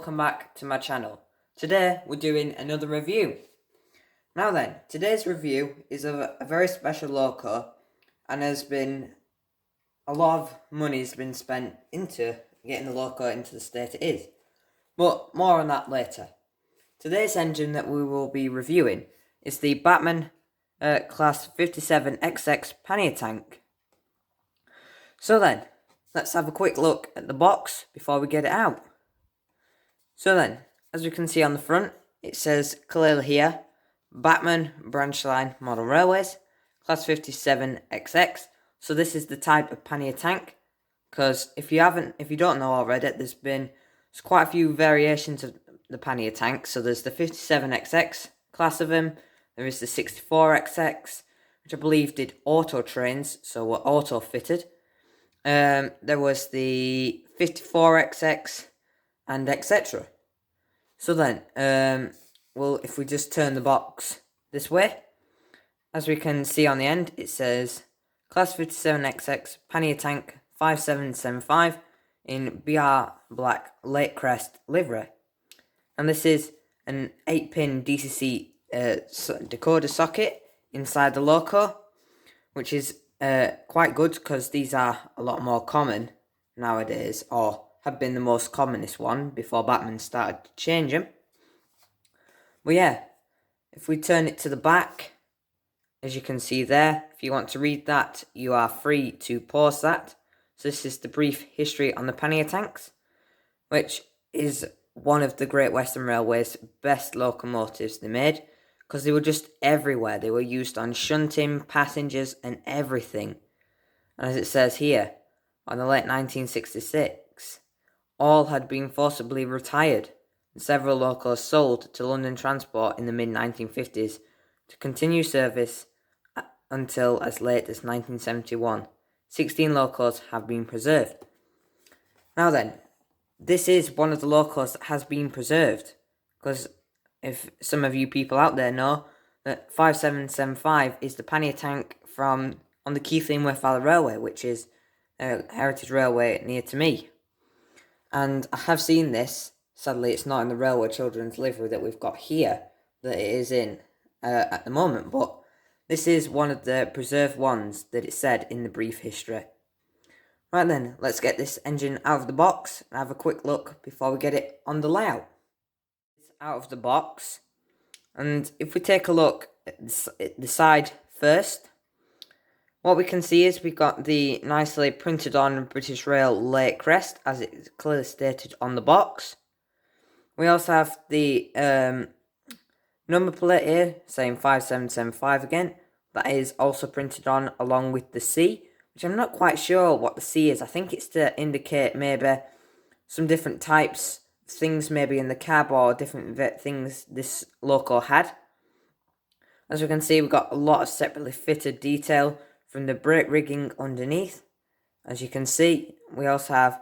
welcome back to my channel. Today we're doing another review. Now then, today's review is of a very special loco, and has been a lot of money's been spent into getting the loco into the state it is. But more on that later. Today's engine that we will be reviewing is the Bachmann Class 57XX Pannier tank. So then, let's have a quick look at the box before we get it out. So then, as we can see on the front, it says clearly here, Bachmann Branch Line Model Railways, Class 57XX. So this is the type of Pannier tank, because if you don't know already, there's quite a few variations of the Pannier tank. So there's the 57XX class of them, there is the 64XX, which I believe did auto trains, so were auto fitted. There was the 54XX, and etc. So then, well, if we just turn the box this way, as we can see on the end, it says Class 57XX Pannier Tank 5775 in BR Black Lake Crest livery. And this is an 8-pin DCC decoder socket inside the loco, which is quite good because these are a lot more common nowadays, or have been the most commonest one before Bachmann started to change them. But yeah, if we turn it to the back, as you can see there, if you want to read that, you are free to pause that. So this is the brief history on the Pannier tanks, which is one of the Great Western Railway's best locomotives they made, because they were just everywhere. They were used on shunting, passengers, and everything. And as it says here, on the late 1966, all had been forcibly retired, and several locos sold to London Transport in the mid-1950s to continue service until as late as 1971. 16 locos have been preserved. Now then, this is one of the locos that has been preserved, because if some of you people out there know that 5775 is the Pannier tank on the Keighley-Worth Valley Railway, which is a heritage railway near to me. And I have seen this. Sadly, it's not in the Railway Children's livery that we've got here, that it is in at the moment, but this is one of the preserved ones that it said in the brief history. Right then, let's get this engine out of the box and have a quick look before we get it on the layout. It's out of the box, and if we take a look at the side first, what we can see is we've got the nicely printed on British Rail Lake Crest, as it's clearly stated on the box. We also have the number plate here, saying 5775 again. That is also printed on along with the C, which I'm not quite sure what the C is. I think it's to indicate maybe some different types of things maybe in the cab, or different things this loco had. As we can see, we've got a lot of separately fitted detail from the brake rigging underneath. As you can see, we also have,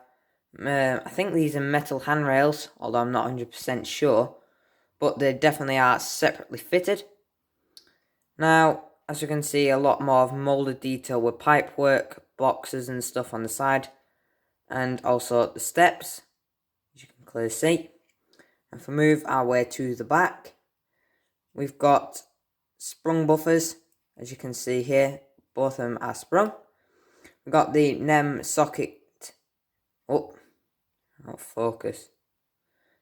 I think these are metal handrails, although I'm not 100% sure, but they definitely are separately fitted. Now, as you can see, a lot more of moulded detail with pipe work, boxes and stuff on the side, and also the steps, as you can clearly see. And if we move our way to the back, we've got sprung buffers, as you can see here. Both of them are sprung. We've got the NEM socket. Oh, not focus.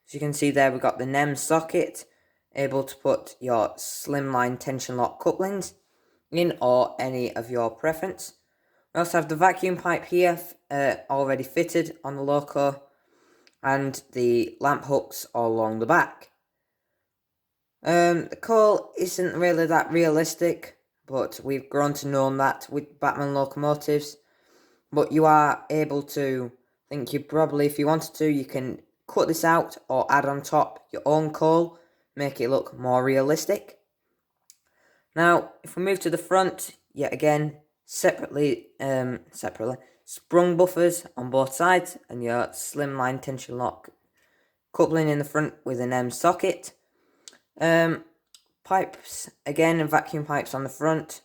As you can see there, we've got the NEM socket, able to put your slimline tension lock couplings in, or any of your preference. We also have the vacuum pipe here, already fitted on the loco, and the lamp hooks all along the back. The coal isn't really that realistic, but we've grown to know that with Bachmann locomotives. But you are able to, I think you probably, if you wanted to, you can cut this out or add on top your own coal, make it look more realistic. Now, if we move to the front, yet again, separately sprung buffers on both sides, and your slimline tension lock coupling in the front with an M socket. Pipes, again, and vacuum pipes on the front,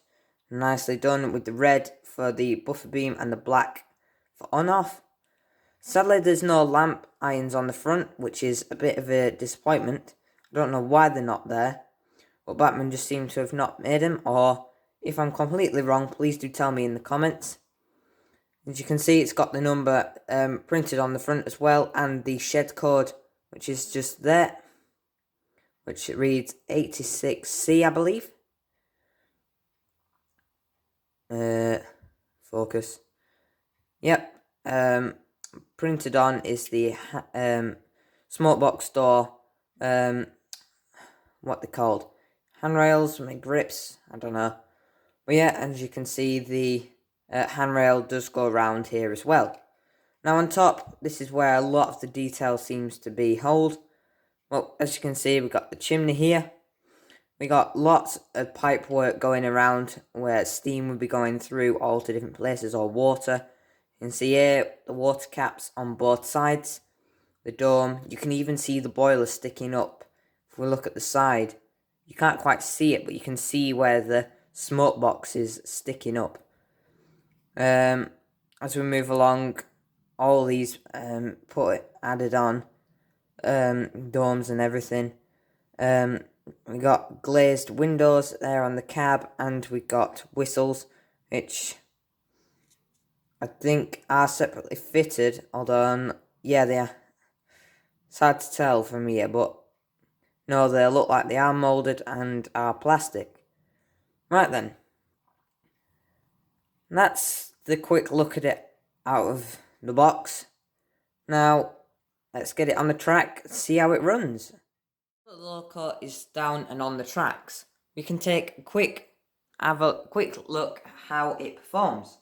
nicely done with the red for the buffer beam and the black for on-off. Sadly, there's no lamp irons on the front, which is a bit of a disappointment. I don't know why they're not there, but Bachmann just seemed to have not made them, or if I'm completely wrong, please do tell me in the comments. As you can see, it's got the number printed on the front as well, and the shed code, which is just there, which reads 86C, I believe. Focus. Yep. Printed on is the smoke box door. What they're called? Handrails, grips. I don't know. But yeah, as you can see, the handrail does go around here as well. Now on top, this is where a lot of the detail seems to be held. Well, as you can see, we've got the chimney here. We got lots of pipe work going around where steam would be going through all to different places, or water. You can see here the water caps on both sides. The dome. You can even see the boiler sticking up. If we look at the side, you can't quite see it, but you can see where the smoke box is sticking up. As we move along, all these added on domes and everything. We got glazed windows there on the cab, and we got whistles, which I think are separately fitted, although yeah, they are. It's hard to tell from here, but no, they look like they are moulded and are plastic. Right then, that's the quick look at it out of the box. Now, let's get it on the track and see how it runs. The loco is down and on the tracks. We can have a quick look how it performs.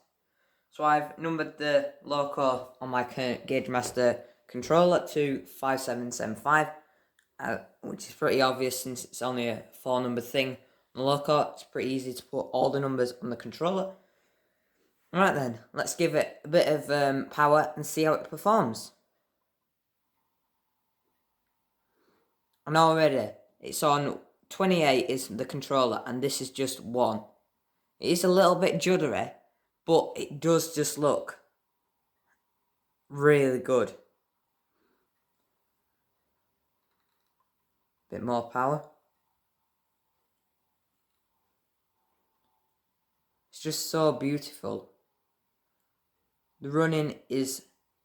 So I've numbered the loco on my Gauge Master controller to 5775, which is pretty obvious since it's only a 4-number thing. On the loco, it's pretty easy to put all the numbers on the controller. Alright then, let's give it a bit of power and see how it performs. And already, it's on 28 is the controller, and this is just 1. It is a little bit juddery, but it does just look really good. Bit more power. It's just so beautiful. The running is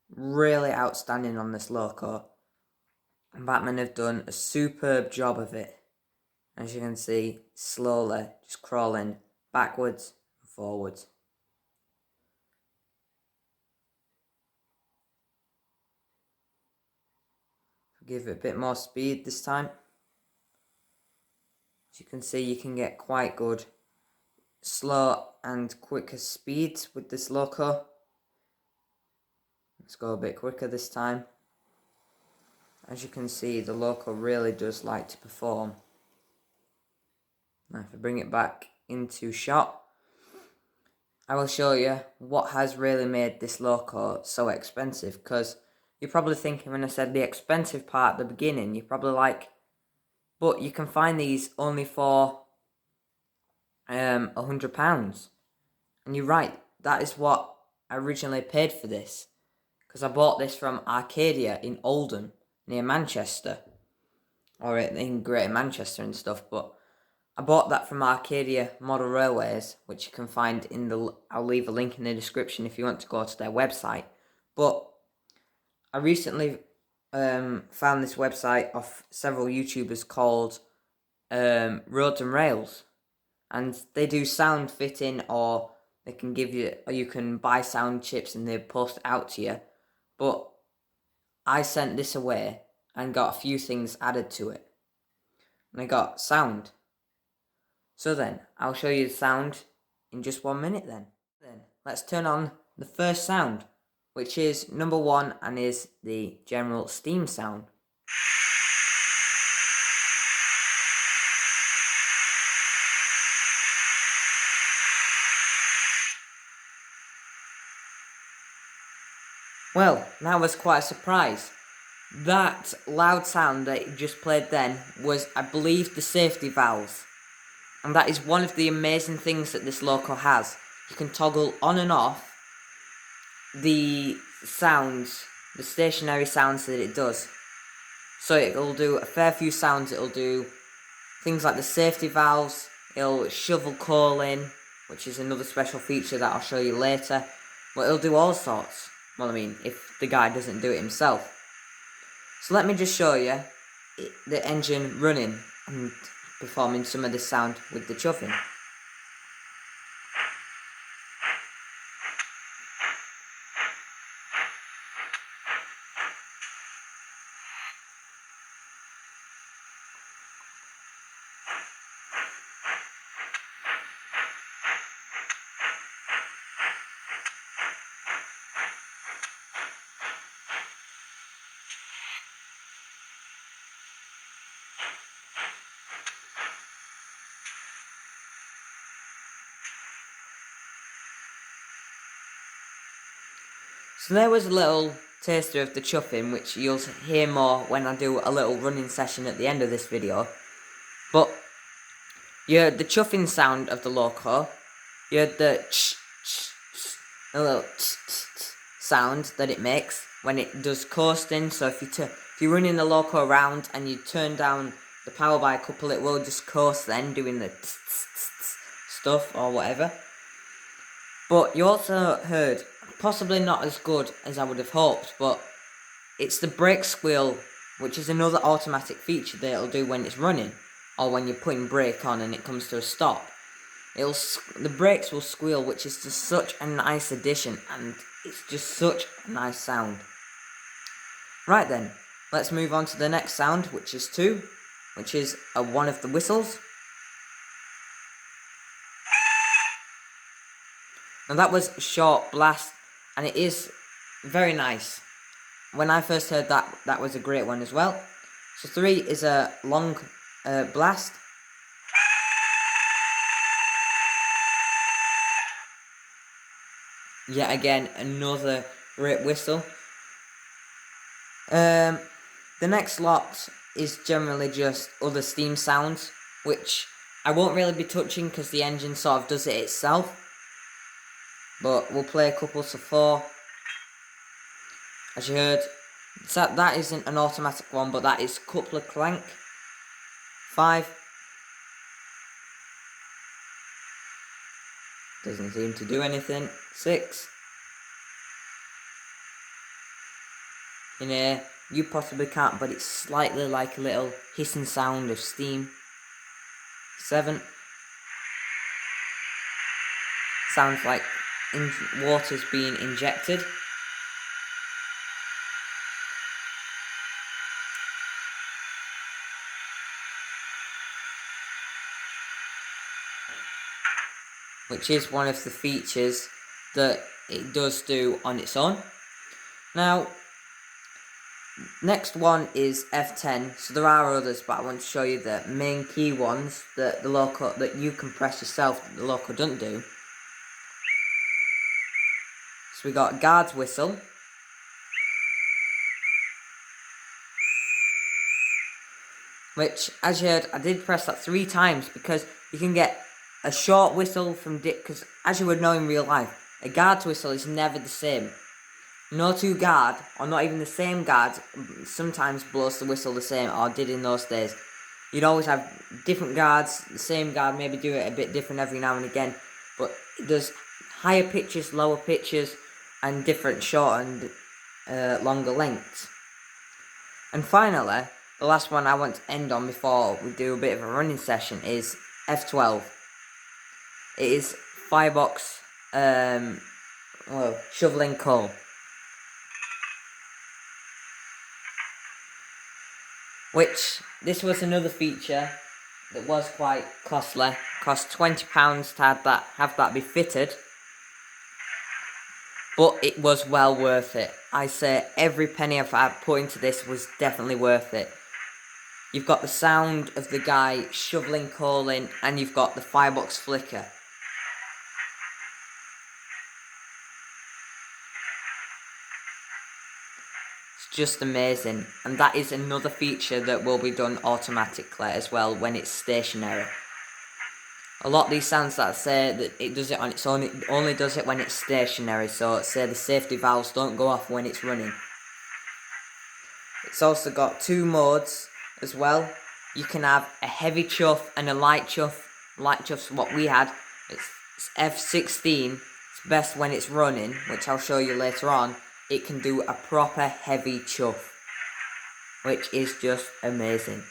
really outstanding on this loco. And Bachmann have done a superb job of it. As you can see, slowly just crawling backwards and forwards. Give it a bit more speed this time. As you can see, you can get quite good slow and quicker speeds with this loco. Let's go a bit quicker this time. As you can see, the loco really does like to perform. Now if I bring it back into shot, I will show you what has really made this loco so expensive, because you're probably thinking when I said the expensive part at the beginning, you're probably like, but you can find these only for £100. And you're right, that is what I originally paid for this, because I bought this from Arcadia in Oldham, near Manchester, or in Greater Manchester and stuff, but I bought that from Arcadia Model Railways, which you can find in I'll leave a link in the description if you want to go to their website. But I recently found this website of several YouTubers called Roads and Rails, and they do sound fitting, or they can give you, or you can buy sound chips and they post it out to you. But I sent this away and got a few things added to it, and I got sound. So then, I'll show you the sound in just 1 minute then. Let's turn on the first sound, which is number 1 and is the general steam sound. Well, that was quite a surprise. That loud sound that it just played then was, I believe, the safety valves. And that is one of the amazing things that this loco has. You can toggle on and off the sounds the stationary sounds that it does. So it'll do a fair few sounds. It'll do things like the safety valves, it'll shovel coal in, which is another special feature that I'll show you later. But it'll do all sorts. Well, I mean, if the guy doesn't do it himself. So let me just show you the engine running and performing some of this sound with the chuffing. So there was a little taster of the chuffing, which you'll hear more when I do a little running session at the end of this video. But you heard the chuffing sound of the loco, you heard the a little sound that it makes when it does coasting. So if you're running the loco around and you turn down the power by a couple, it will just coast then, doing the stuff or whatever. But you also heard, possibly not as good as I would have hoped, but it's the brake squeal, which is another automatic feature that it'll do when it's running, or when you're putting brake on and it comes to a stop. The brakes will squeal, which is just such a nice addition, and it's just such a nice sound. Right then, let's move on to the next sound, which is one of the whistles. Now that was a short blast, and it is very nice. When I first heard that, that was a great one as well. So 3 is a long blast. Yet again, another great whistle. The next lot is generally just other steam sounds, which I won't really be touching because the engine sort of does it itself. But we'll play a couple to 4. As you heard, that isn't an automatic one, but that is coupler clank. 5. Doesn't seem to do anything. 6. In here, you possibly can't, but it's slightly like a little hissing sound of steam. 7. Sounds like water's being injected. 8, which is one of the features that it does do on its own. Now, next one is F10. So there are others, but I want to show you the main key ones that you can press yourself that the loco doesn't do. So we got guard's whistle, which, as you heard, I did press that 3 times because you can get a short whistle from because as you would know in real life, a guard's whistle is never the same. No 2 guard, or not even the same guard, sometimes blows the whistle the same, or did in those days. You'd always have different guards, the same guard, maybe do it a bit different every now and again, but it does higher pitches, lower pitches, and different short and longer lengths. And finally, the last one I want to end on before we do a bit of a running session is F12. It is firebox shoveling coal. Which, this was another feature that was quite costly. Cost £20 to have that be fitted. But it was well worth it. I say every penny I've put into this was definitely worth it. You've got the sound of the guy shoveling coal in, and you've got the firebox flicker. It's just amazing, and that is another feature that will be done automatically as well when it's stationary. A lot of these sounds that I say that it does it on its own, it only does it when it's stationary, so say the safety valves don't go off when it's running. It's also got 2 modes as well. You can have a heavy chuff and a light chuff. Light chuff's what we had. It's F16. It's best when it's running, which I'll show you later on. It can do a proper heavy chuff, which is just amazing.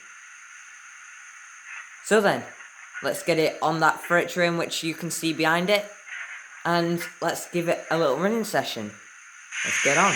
So then, let's get it on that freight train, which you can see behind it, and let's give it a little running session. Let's get on.